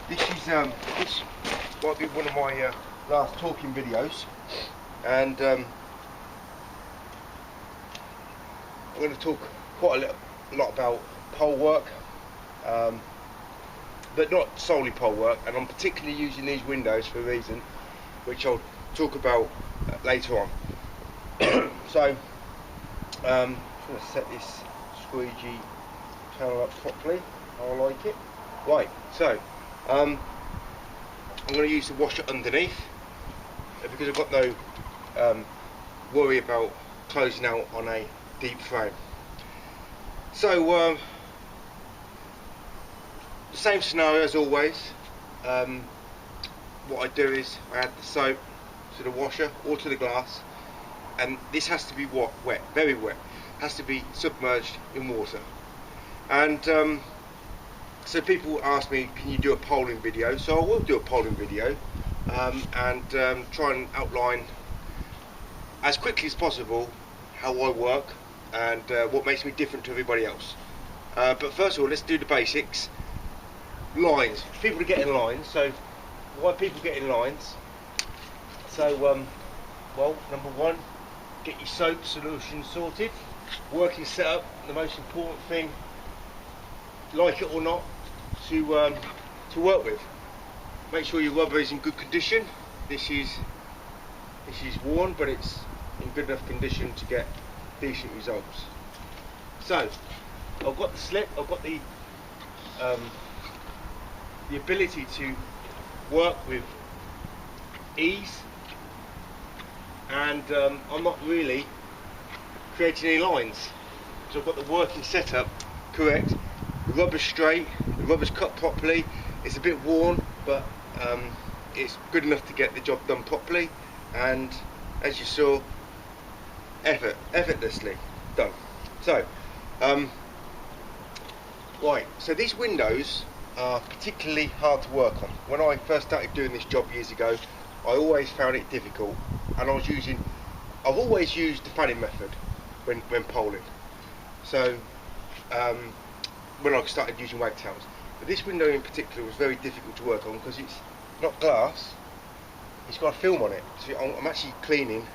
This might be one of my last talking videos, and I'm going to talk quite a lot about pole work, but not solely pole work, and I'm particularly using these windows for a reason which I'll talk about later on. So I'm just going to set this squeegee channel up properly. I like it. Right, so I'm going to use the washer underneath because I've got no worry about closing out on a deep frame. So the same scenario as always. What I do is I add the soap to the washer or to the glass, and this has to be wet, very wet, has to be submerged in water. And so people ask me, can you do a polling video? So I will do a polling video, and try and outline as quickly as possible how I work and what makes me different to everybody else. But first of all, let's do the basics. Lines. People are getting lines. So why are people getting lines? So well, number one, get your soap solution sorted. Working setup, the most important thing, like it or not, to work with. Make sure your rubber is in good condition. This is worn, but it's in good enough condition to get decent results. So I've got the slip, I've got the ability to work with ease, and I'm not really creating any lines. So I've got the working setup correct. The rubber's straight, the rubber's cut properly. It's a bit worn, but it's good enough to get the job done properly, and as you saw, effortlessly done. So right, so these windows are particularly hard to work on. When I first started doing this job years ago, I always found it difficult, and I've always used the fanning method when polling. So when I started using wagtails, but this window in particular was very difficult to work on because it's not glass, it's got a film on it. So I'm actually cleaning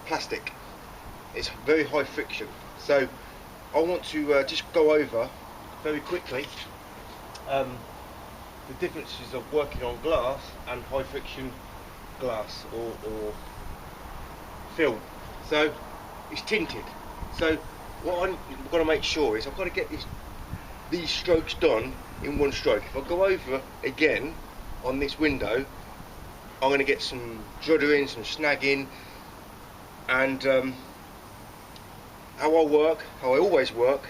plastic. It's very high friction. So I want to just go over very quickly the differences of working on glass and high friction glass or film. So it's tinted. So what I'm going to make sure is I've got to get these strokes done in one stroke. If I go over again on this window, I'm going to get some druddering, some snagging, and how I always work,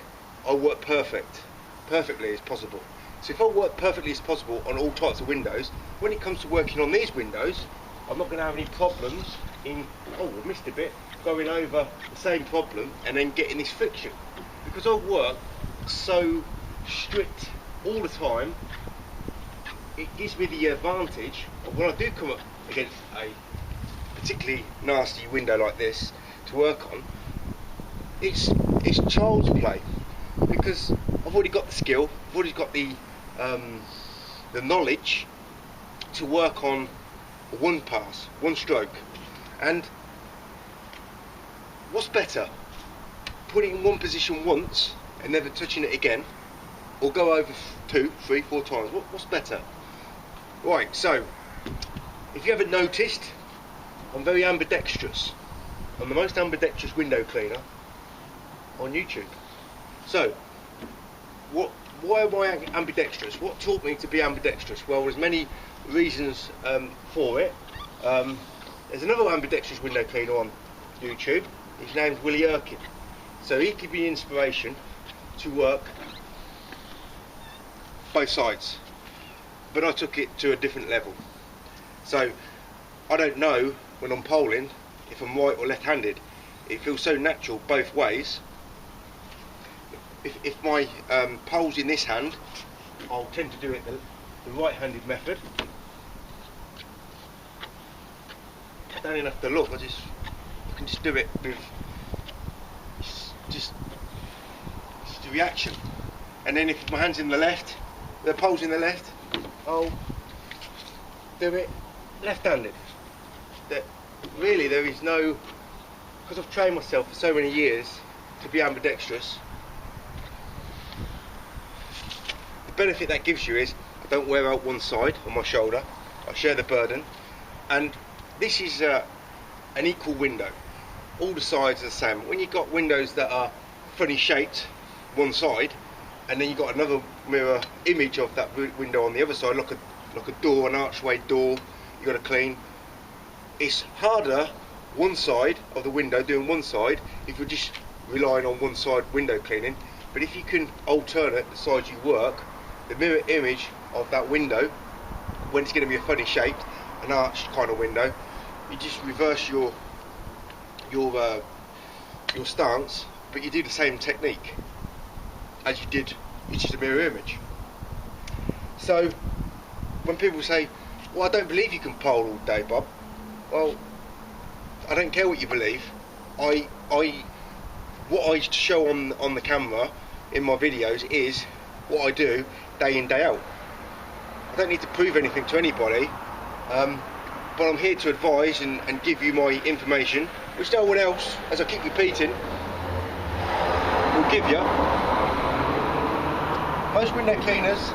I work perfectly as possible. So if I work perfectly as possible on all types of windows, when it comes to working on these windows, I'm not going to have any problems in, oh, I missed a bit, going over the same problem and then getting this friction. Because I work so strict all the time, it gives me the advantage of when I do come up against a particularly nasty window like this to work on, it's child's play, because I've already got the skill, I've already got the knowledge to work on one pass, one stroke. And what's better, putting it in one position once and never touching it again, or go over 2, 3, 4 times? What's better? Right, so if you haven't noticed, I'm very ambidextrous. I'm the most ambidextrous window cleaner on YouTube. So why am I ambidextrous? What taught me to be ambidextrous? Well, there's many reasons for it. There's another ambidextrous window cleaner on YouTube. His name's Willie Erkin. So he gave me inspiration to work both sides, but I took it to a different level. So I don't know when I'm polling if I'm right or left-handed. It feels so natural both ways. If my pole's in this hand, I'll tend to do it the right-handed method. I don't even have to look, I can just do it with just the reaction. And then if my hand's in the left, the pole's in the left, I'll do it left-handed. That really there is no, because I've trained myself for so many years to be ambidextrous. The benefit that gives you is I don't wear out one side on my shoulder. I share the burden, and this is an equal window. All the sides are the same. When you've got windows that are funny shaped one side, and then you've got another mirror image of that window on the other side, like a door, an archway door, you've got to clean. It's harder one side of the window, doing one side, if you're just relying on one side window cleaning. But if you can alternate the sides you work, the mirror image of that window, when it's going to be a funny shaped, an arched kind of window, you just reverse your stance, but you do the same technique as you did. It's just a mirror image. So when people say, well, I don't believe you can pole all day, Bob, well, I don't care what you believe. What I show on the camera in my videos is what I do day in, day out. I don't need to prove anything to anybody, but I'm here to advise and give you my information, which no one else, as I keep repeating, will give you. Most window cleaners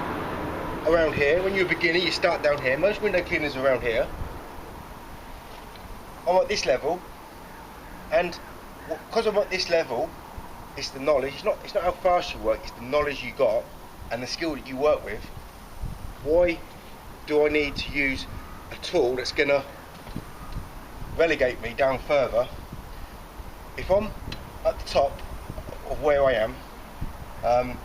around here, when you're a beginner, you start down here. Most window cleaners around here I'm at this level, and because I'm at this level, it's the knowledge. It's not how fast you work. It's the knowledge you got and the skill that you work with. Why do I need to use a tool that's going to relegate me down further? If I'm at the top of where I am, I'm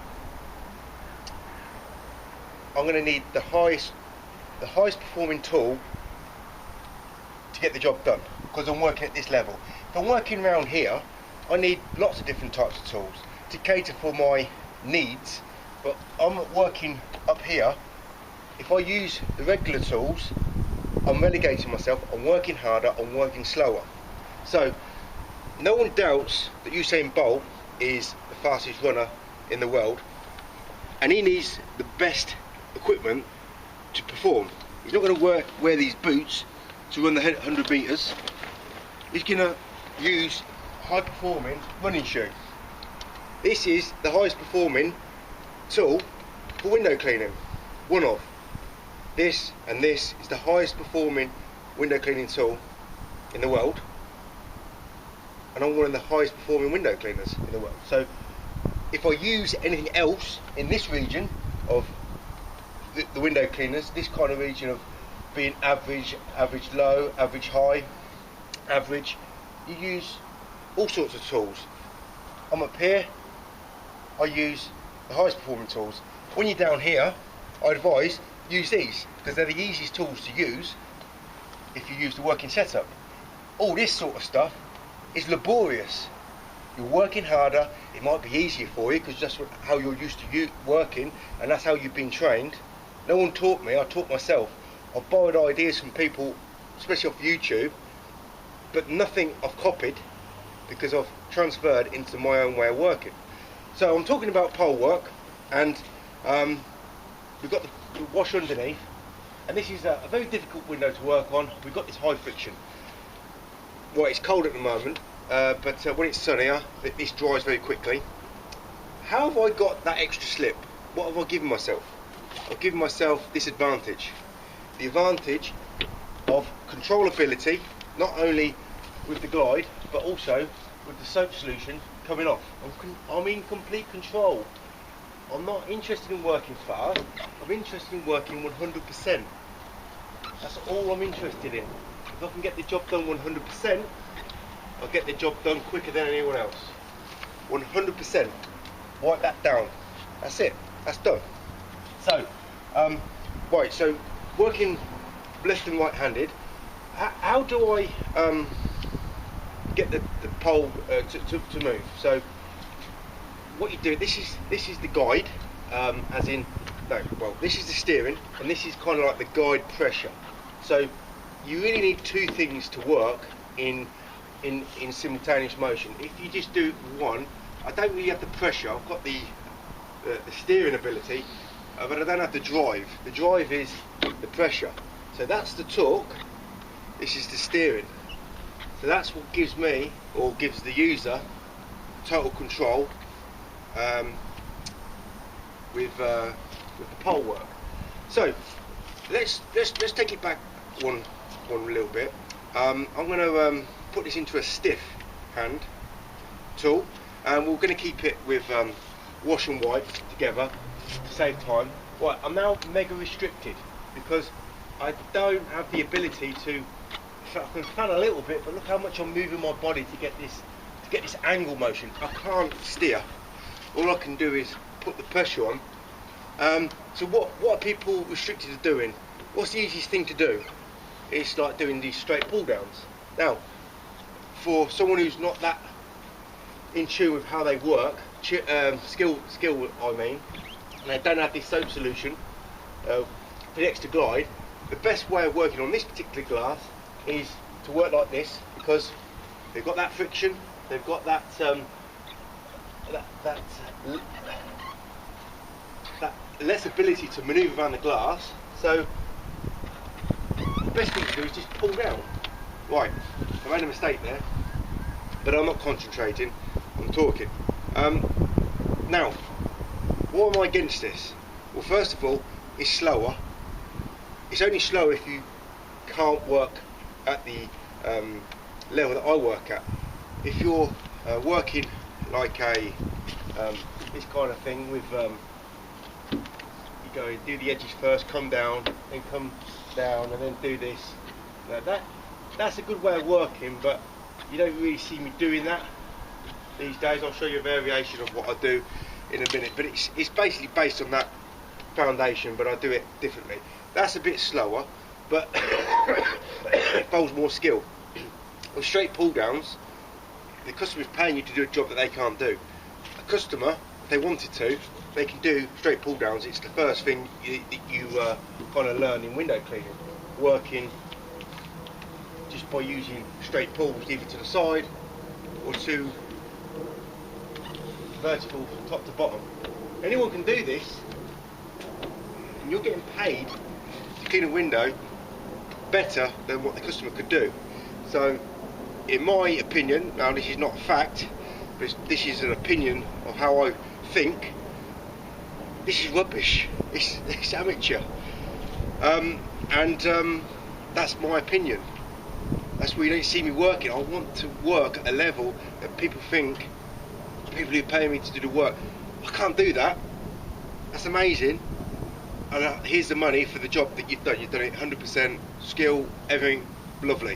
going to need the highest performing tool to get the job done, because I'm working at this level. If I'm working around here, I need lots of different types of tools to cater for my needs, but I'm working up here. If I use the regular tools, I'm relegating myself. I'm working harder, I'm working slower. So no one doubts that Usain Bolt is the fastest runner in the world, and he needs the best equipment to perform. He's not going to wear these boots to run the 100 metres. He's going to use high performing running shoe. This is the highest performing tool for window cleaning. One of this and this is the highest performing window cleaning tool in the world, and I'm one of the highest performing window cleaners in the world. So if I use anything else in this region of the window cleaners, this kind of region of being average, average low, average high, average, you use all sorts of tools. I'm up here, I use the highest performing tools. When you're down here, I advise use these, because they're the easiest tools to use if you use the working setup. All this sort of stuff is laborious. You're working harder, it might be easier for you because that's how you're used to working, and that's how you've been trained. No one taught me, I taught myself. I borrowed ideas from people, especially off YouTube, but nothing I've copied, because I've transferred into my own way of working. So I'm talking about pole work, and we've got the wash underneath, and this is a very difficult window to work on. We've got this high friction. Well, it's cold at the moment, but when it's sunnier, this dries very quickly. How have I got that extra slip? What have I given myself? I've given myself this advantage. The advantage of controllability, not only with the glide, but also with the soap solution coming off. I'm in complete control. I'm not interested in working fast, I'm interested in working 100%. That's all I'm interested in. If I can get the job done 100%, I'll get the job done quicker than anyone else. 100%. Write that down. That's it. That's done. So, right, so working left and right handed, how do I get the pole to move? So what you do, this is the guide, as in, no, well, this is the steering, and this is kind of like the guide pressure. So you really need two things to work in simultaneous motion. If you just do one, I don't really have the pressure. I've got the steering ability, but I don't have the drive. The drive is the pressure. So that's the torque, this is the steering. So that's what gives me, or gives the user, total control with the pole work. So let's take it back one little bit. I'm going to put this into a stiff hand tool, and we're going to keep it with wash and wipe together to save time. Right, I'm now mega restricted because I don't have the ability to. I can fan a little bit, but look how much I'm moving my body to get this angle motion. I can't steer. All I can do is put the pressure on. So what are people restricted to doing? What's the easiest thing to do? It's like doing these straight pull downs. Now, for someone who's not that in tune with how they work, skill I mean, and they don't have this soap solution for the extra glide, the best way of working on this particular glass is to work like this, because they've got that friction, they've got that less ability to manoeuvre around the glass. So the best thing to do is just pull down. Right, I made a mistake there, but I'm not concentrating, I'm talking. Now, what am I against this? Well, first of all, it's slower. It's only slower if you can't work at the level that I work at. If you're working like a this kind of thing with you go and do the edges first, come down, then come down, and then do this. Now that's a good way of working, but you don't really see me doing that these days. I'll show you a variation of what I do in a minute, but it's basically based on that foundation, but I do it differently. That's a bit slower, but it involves more skill. On straight pull downs, the customer is paying you to do a job that they can't do. A customer, if they wanted to, they can do straight pull downs. It's the first thing that you kind of learn in window cleaning, working just by using straight pulls either to the side or to vertical from top to bottom. Anyone can do this, and you're getting paid to clean a window better than what the customer could do. So in my opinion, now this is not a fact, but this is an opinion of how I think, this is rubbish. It's amateur, and that's my opinion. That's where you don't see me working. I want to work at a level that people think, people who pay me to do the work, I can't do that. That's amazing. And here's the money for the job that you've done. You've done it 100%, skill, everything, lovely.